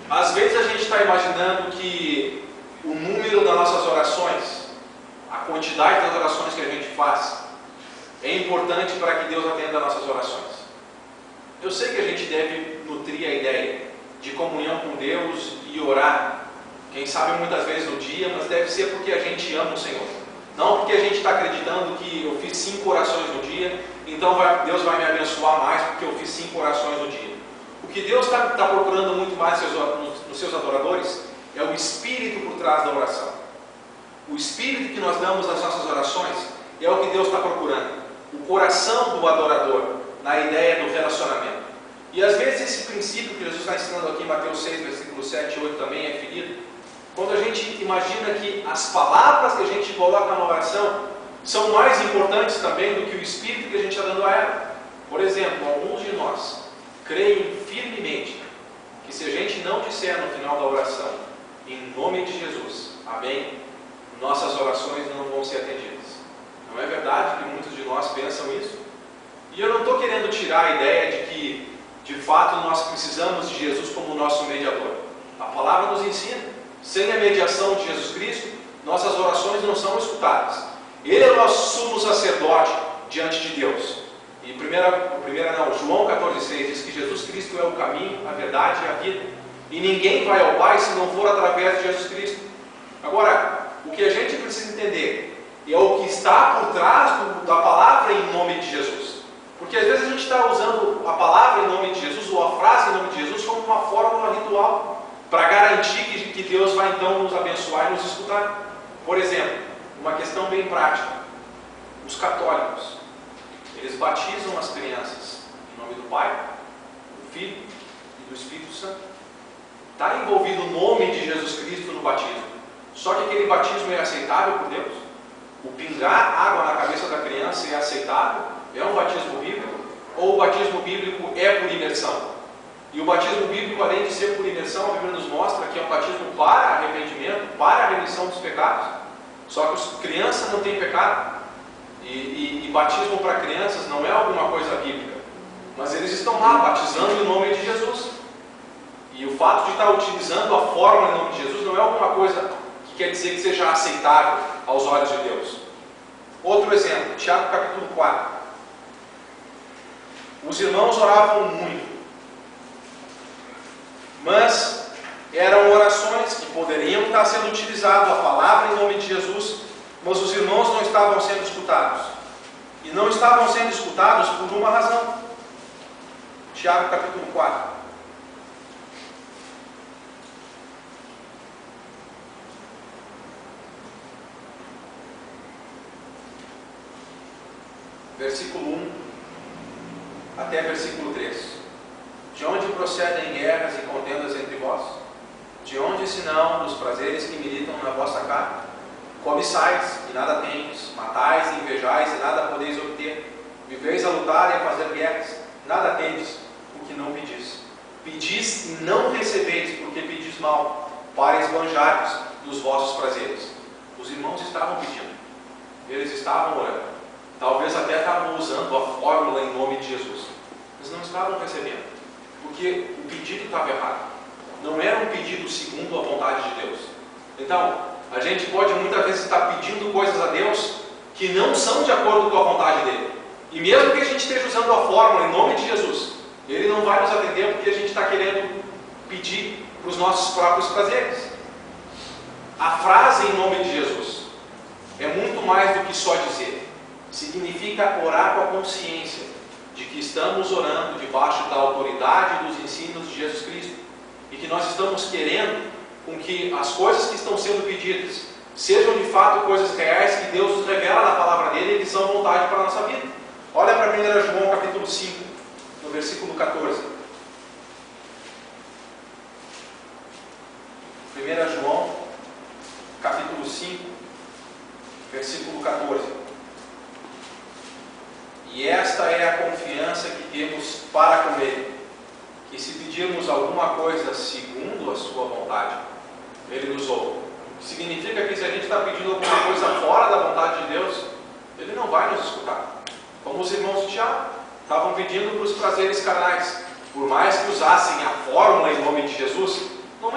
Às vezes a gente está imaginando que o número das nossas orações, a quantidade das orações que a gente faz, é importante para que Deus atenda as nossas orações. Eu sei que a gente deve nutrir a ideia de comunhão com Deus e orar, quem sabe muitas vezes no dia, mas deve ser porque a gente ama o Senhor. Não porque a gente está acreditando que eu fiz 5 orações no dia, então Deus vai me abençoar mais porque eu fiz 5 orações no dia. O que Deus está procurando muito mais nos seus adoradores é o espírito por trás da oração. O espírito que nós damos nas nossas orações é o que Deus está procurando. O coração do adorador, na ideia do relacionamento. E às vezes esse princípio que Jesus está ensinando aqui em Mateus 6, versículos 7 e 8 também é ferido. Quando a gente imagina que as palavras que a gente coloca na oração são mais importantes também do que o espírito que a gente está dando a ela. Por exemplo, alguns de nós creem firmemente que se a gente não disser no final da oração, em nome de Jesus, amém, nossas orações não vão ser atendidas. Não é verdade que muitos de nós pensam isso? E eu não estou querendo tirar a ideia de que, de fato, nós precisamos de Jesus como nosso mediador. A palavra nos ensina, sem a mediação de Jesus Cristo, nossas orações não são escutadas. Ele é o nosso sumo sacerdote diante de Deus. E João 14,6 diz que Jesus Cristo é o caminho, a verdade e a vida. E ninguém vai ao Pai se não for através de Jesus Cristo. Agora, o que a gente precisa entender é o que está por trás da palavra em nome de Jesus. Porque às vezes a gente está usando a palavra em nome de Jesus ou a frase em nome de Jesus como uma fórmula ritual para garantir que Deus vai então nos abençoar e nos escutar. Por exemplo, uma questão bem prática. Os católicos, eles batizam as crianças em nome do Pai, do Filho e do Espírito Santo. Está envolvido o nome de Jesus Cristo no batismo. Só que aquele batismo é aceitável por Deus? O pingar água na cabeça da criança é aceitável? É um batismo bíblico? Ou o batismo bíblico é por imersão? E o batismo bíblico, além de ser por imersão, a Bíblia nos mostra que é um batismo para arrependimento, para a remissão dos pecados. Só que as crianças não têm pecado. E batismo para crianças não é alguma coisa bíblica. Mas eles estão lá batizando em nome de Jesus. E o fato de estar utilizando a fórmula em nome de Jesus não é alguma coisa que quer dizer que seja aceitável aos olhos de Deus. Outro exemplo, Tiago capítulo 4. Os irmãos oravam muito, mas eram orações que poderiam estar sendo utilizadas, a palavra em nome de Jesus, mas os irmãos não estavam sendo escutados. E não estavam sendo escutados por uma razão. Tiago capítulo 4. Versículo 1 até versículo 3. De onde procedem guerras e contendas entre vós? De onde, senão, dos prazeres que militam na vossa carne? Cobiçais e nada tendes, matais e invejais e nada podeis obter. Viveis a lutar e a fazer guerras, nada tendes, o que não pedis. Pedis e não recebeis, porque pedis mal, para esbanjar-vos dos vossos prazeres. Os irmãos estavam pedindo, eles estavam orando. Talvez até estavam usando a fórmula em nome de Jesus, mas não estavam recebendo, porque o pedido estava errado. Não era um pedido segundo a vontade de Deus. Então, a gente pode muitas vezes estar pedindo coisas a Deus que não são de acordo com a vontade dele. E mesmo que a gente esteja usando a fórmula em nome de Jesus, Ele não vai nos atender porque a gente está querendo pedir para os nossos próprios prazeres. A frase em nome de Jesus é muito mais do que só dizer. Significa orar com a consciência de que estamos orando debaixo da autoridade dos ensinos de Jesus Cristo e que nós estamos querendo com que as coisas que estão sendo pedidas sejam de fato coisas reais que Deus nos revela na palavra dele e que são vontade para a nossa vida. Olha para 1 João capítulo 5, no versículo 14. 1 João capítulo 5, versículo 14. E esta é a confiança que temos para com Ele, que se pedirmos alguma coisa segundo a sua vontade, Ele nos ouve. Significa que se a gente está pedindo alguma coisa fora da vontade de Deus, Ele não vai nos escutar. Como os irmãos de Tiago, estavam pedindo para os prazeres carnais. Por mais que usassem a fórmula em nome de Jesus, não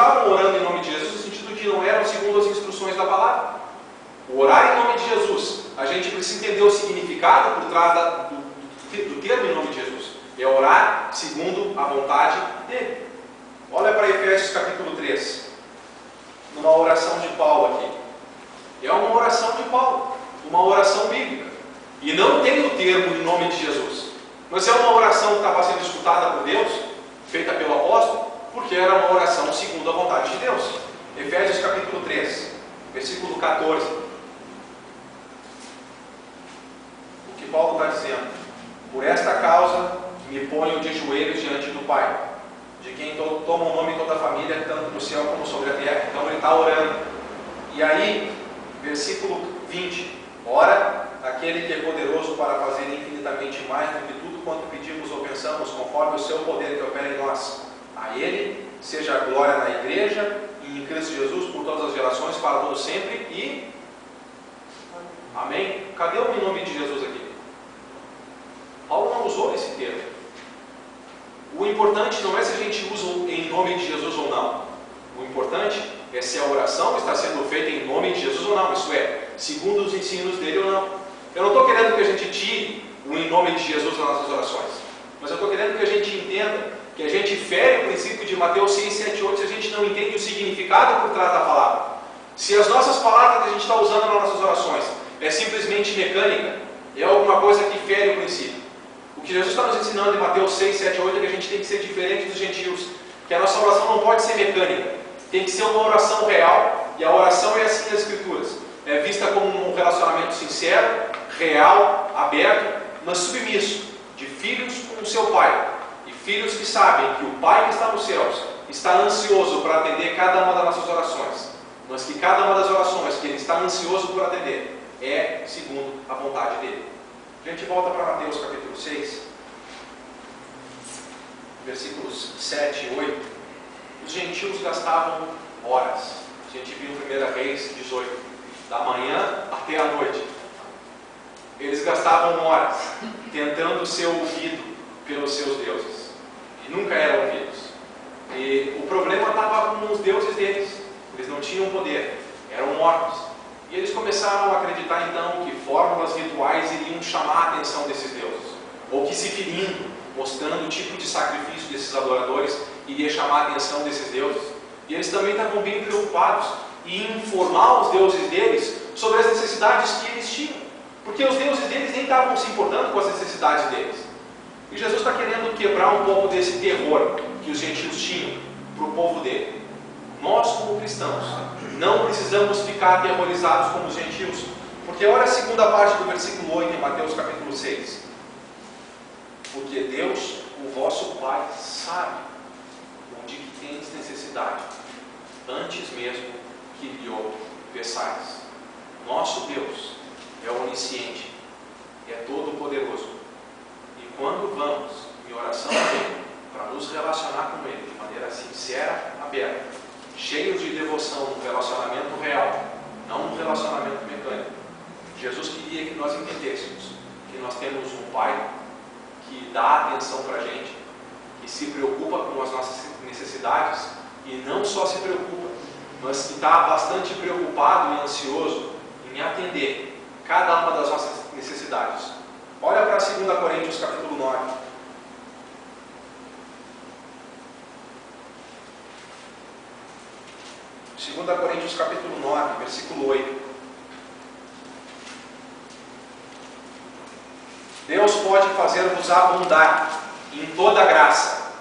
estavam orando em nome de Jesus no sentido que não eram segundo as instruções da palavra. O orar em nome de Jesus, a gente precisa entender o significado por trás do termo em nome de Jesus. É orar segundo a vontade dele. Olha para Efésios capítulo 3, numa oração de Paulo aqui. É uma oração de Paulo, uma oração bíblica. E não tem o termo em nome de Jesus. Mas é uma oração que estava sendo escutada por Deus, feita pelo apóstolo, porque era uma oração segundo a vontade de Deus. Efésios capítulo 3, versículo 14. O que Paulo está dizendo: por esta causa me ponho de joelhos diante do Pai, de quem toma o nome toda a família, tanto no céu como sobre a terra. Então ele está orando. E aí, versículo 20: ora, aquele que é poderoso para fazer infinitamente mais do que tudo quanto pedimos ou pensamos, conforme o seu poder que opera em nós. A ele seja a glória na igreja e em Cristo Jesus por todas as gerações, para todos sempre. E amém. Cadê o em nome de Jesus aqui? Paulo não usou esse termo. O importante não é se a gente usa em nome de Jesus ou não. O importante é se a oração está sendo feita em nome de Jesus ou não. Isso é, segundo os ensinos dele ou não. Eu não estou querendo que a gente tire o em nome de Jesus das nossas orações, mas eu estou querendo que a gente entenda que a gente fere o princípio de Mateus 6, 7, 8 se a gente não entende o significado por trás da palavra. Se as nossas palavras que a gente está usando nas nossas orações é simplesmente mecânica, é alguma coisa que fere o princípio. O que Jesus está nos ensinando em Mateus 6, 7, 8 é que a gente tem que ser diferente dos gentios, que a nossa oração não pode ser mecânica, tem que ser uma oração real, e a oração é assim nas Escrituras, é vista como um relacionamento sincero, real, aberto, mas submisso, de filhos com o seu pai, e filhos que sabem que o Pai que está nos céus está ansioso para atender cada uma das nossas orações, mas que cada uma das orações que ele está ansioso por atender é segundo a vontade dele. A gente volta para Mateus capítulo 6, versículos 7 e 8. Os gentios gastavam horas. A gente viu em 1 Reis 18, da manhã até a noite. Eles gastavam horas tentando ser ouvido pelos seus deuses e nunca eram ouvidos. E o problema estava com os deuses deles. Eles não tinham poder, eram mortos. E eles começaram a acreditar então que fórmulas rituais iriam chamar a atenção desses deuses, ou que se ferindo, mostrando o tipo de sacrifício desses adoradores, iria chamar a atenção desses deuses. E eles também estavam bem preocupados em informar os deuses deles sobre as necessidades que eles tinham, porque os deuses deles nem estavam se importando com as necessidades deles. E Jesus está querendo quebrar um pouco desse terror que os gentios tinham para o povo dele. Nós, como cristãos, não precisamos ficar aterrorizados como os gentios, porque olha a segunda parte do versículo 8 em Mateus capítulo 6. Porque Deus, o vosso Pai, sabe onde tendes necessidade, antes mesmo que lhe o peçais. Nosso Deus é onisciente, é todo poderoso, e quando vamos em oração a Ele, para nos relacionar com Ele de maneira sincera, aberta, cheios de devoção, um relacionamento real, não um relacionamento mecânico. Jesus queria que nós entendêssemos que nós temos um Pai que dá atenção para a gente, que se preocupa com as nossas necessidades, e não só se preocupa, mas que está bastante preocupado e ansioso em atender cada uma das nossas necessidades. Olha para 2 Coríntios capítulo 9. 2 Coríntios capítulo 9, versículo 8. Deus pode fazer-vos abundar em toda graça,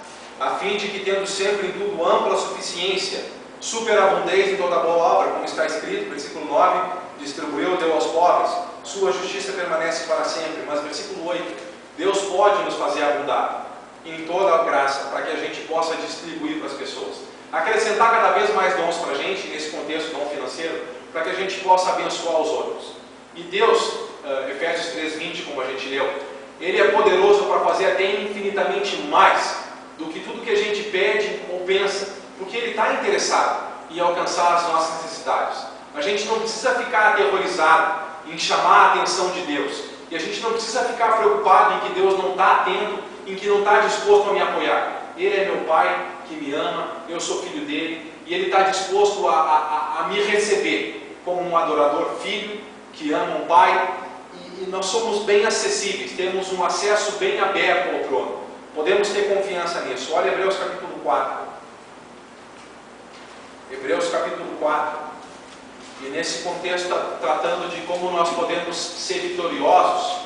a fim de que, tendo sempre em tudo ampla suficiência, superabundez em toda boa obra, como está escrito, versículo 9, distribuiu, deu aos pobres, sua justiça permanece para sempre. Mas versículo 8, Deus pode nos fazer abundar em toda a graça, para que a gente possa distribuir para as pessoas, acrescentar cada vez mais dons para a gente, nesse contexto dom financeiro, para que a gente possa abençoar os outros. E Deus, Efésios 3:20, como a gente leu, Ele é poderoso para fazer até infinitamente mais do que tudo que a gente pede ou pensa, porque Ele está interessado em alcançar as nossas necessidades. A gente não precisa ficar aterrorizado em chamar a atenção de Deus, e a gente não precisa ficar preocupado em que Deus não está atento, em que não está disposto a me apoiar. Ele é meu Pai que me ama, eu sou filho dele, e Ele está disposto a me receber como um adorador filho, que ama um pai, e nós somos bem acessíveis, temos um acesso bem aberto ao trono. Podemos ter confiança nisso. Olha Hebreus capítulo 4. Hebreus capítulo 4. E nesse contexto está tratando de como nós podemos ser vitoriosos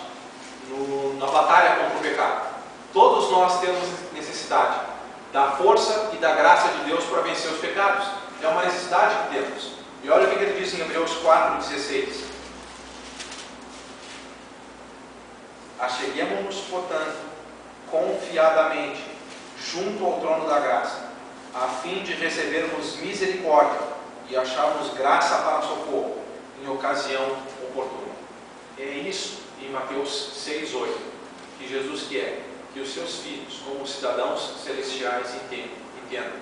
na batalha contra o pecado. Todos nós temos necessidade da força e da graça de Deus para vencer os pecados. É uma necessidade que temos. E olha o que ele diz em Hebreus 4,16. Acheguemo-nos, portanto, confiadamente junto ao trono da graça, a fim de recebermos misericórdia e acharmos graça para socorro em ocasião oportuna. É isso em Mateus 6,8 que Jesus quer que os seus filhos, como cidadãos celestiais, entendam.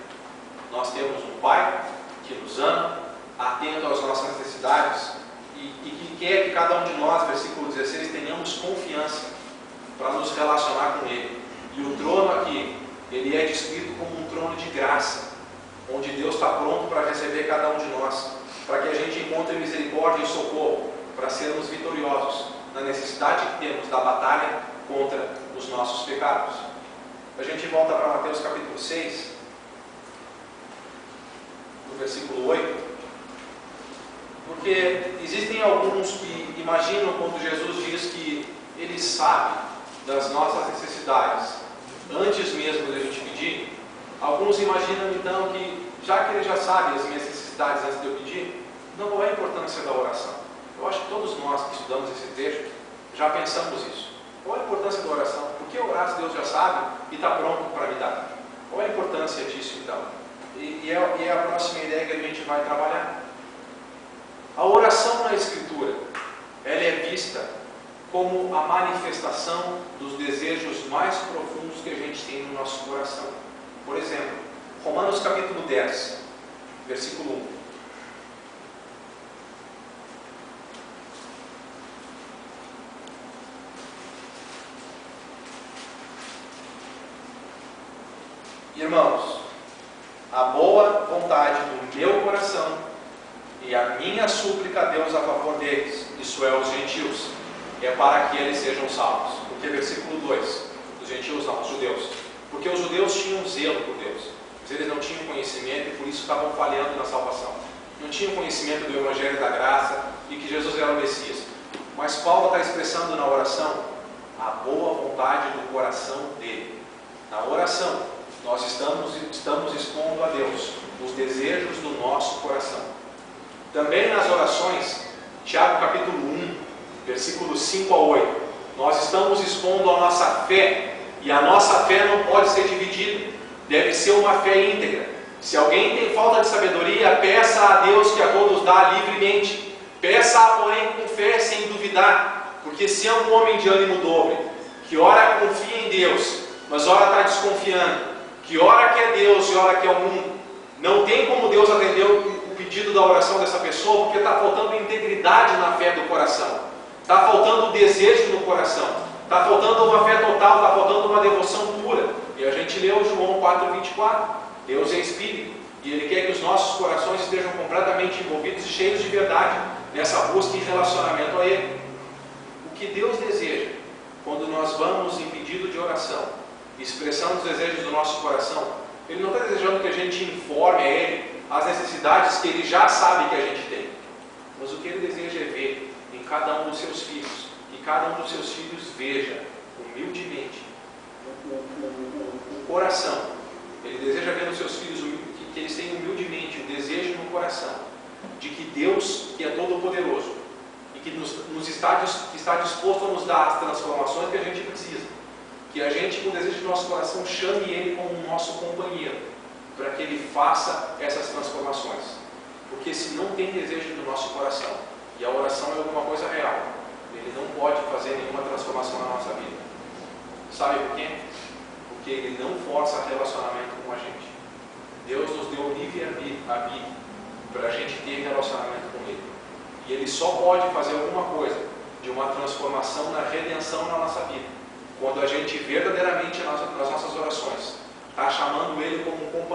Nós temos um Pai que nos ama, atento às nossas necessidades e que quer que cada um de nós, versículo 16, tenhamos confiança para nos relacionar com Ele. E o trono aqui, ele é descrito como um trono de graça, onde Deus está pronto para receber cada um de nós, para que a gente encontre misericórdia e socorro, para sermos vitoriosos na necessidade que temos da batalha contra os nossos pecados. A gente volta para Mateus capítulo 6, no versículo 8, porque existem alguns que imaginam quando Jesus diz que Ele sabe das nossas necessidades antes mesmo da gente pedir. Alguns imaginam então que, já que Ele já sabe as minhas necessidades antes de eu pedir, não, qual é a importância da oração? Eu acho que todos nós que estudamos esse texto já pensamos isso. Qual é a importância da oração? Por que orar se Deus já sabe e está pronto para me dar? Qual é a importância disso então? E é a próxima ideia que a gente vai trabalhar. A oração na Escritura, ela é vista como a manifestação dos desejos mais profundos que a gente tem no nosso coração. Por exemplo, Romanos capítulo 10, versículo 1. Irmãos, a boa vontade do meu coração e a minha súplica a Deus a favor deles, isso é, os gentios, é para que eles sejam salvos. Porque versículo 2, os gentios não, os judeus. Porque os judeus tinham zelo por Deus, mas eles não tinham conhecimento e por isso estavam falhando na salvação. Não tinham conhecimento do Evangelho da Graça e que Jesus era o Messias. Mas Paulo está expressando na oração a boa vontade do coração dele. Na oração, nós estamos expondo a Deus os desejos do nosso coração. Também nas orações, Tiago capítulo 1, versículos 5 a 8, nós estamos expondo a nossa fé, e a nossa fé não pode ser dividida, deve ser uma fé íntegra. Se alguém tem falta de sabedoria, peça a Deus que a todos dá livremente, peça, porém, com fé, sem duvidar, porque se é um homem de ânimo dobre, que ora confia em Deus, mas ora está desconfiando, que ora quer Deus e ora quer o mundo, não tem como Deus atender o pedido da oração dessa pessoa, porque está faltando integridade na fé do coração, está faltando desejo no coração, está faltando uma fé total, está faltando uma devoção pura. E a gente leu João 4,24, Deus é Espírito, e Ele quer que os nossos corações estejam completamente envolvidos e cheios de verdade, nessa busca e relacionamento a Ele. O que Deus deseja, quando nós vamos em pedido de oração, expressando os desejos do nosso coração, Ele não está desejando que a gente informe a Ele as necessidades que Ele já sabe que a gente tem, mas o que Ele deseja é ver em cada um dos seus filhos, que cada um dos seus filhos veja humildemente o coração. Ele deseja ver nos seus filhos que eles tenham humildemente o desejo no coração de que Deus, que é todo-poderoso e que está disposto a nos dar as transformações que a gente precisa, que a gente, com o desejo do nosso coração, chame Ele como nosso companheiro, para que Ele faça essas transformações. Porque se não tem desejo do nosso coração, e a oração é alguma coisa real, Ele não pode fazer nenhuma transformação na nossa vida. Sabe por quê? Porque Ele não força relacionamento com a gente. Deus nos deu livre-arbítrio para a gente ter relacionamento com Ele. E Ele só pode fazer alguma coisa de uma transformação na redenção na nossa vida, quando a gente verdadeiramente nas nossas orações está chamando Ele como um companheiro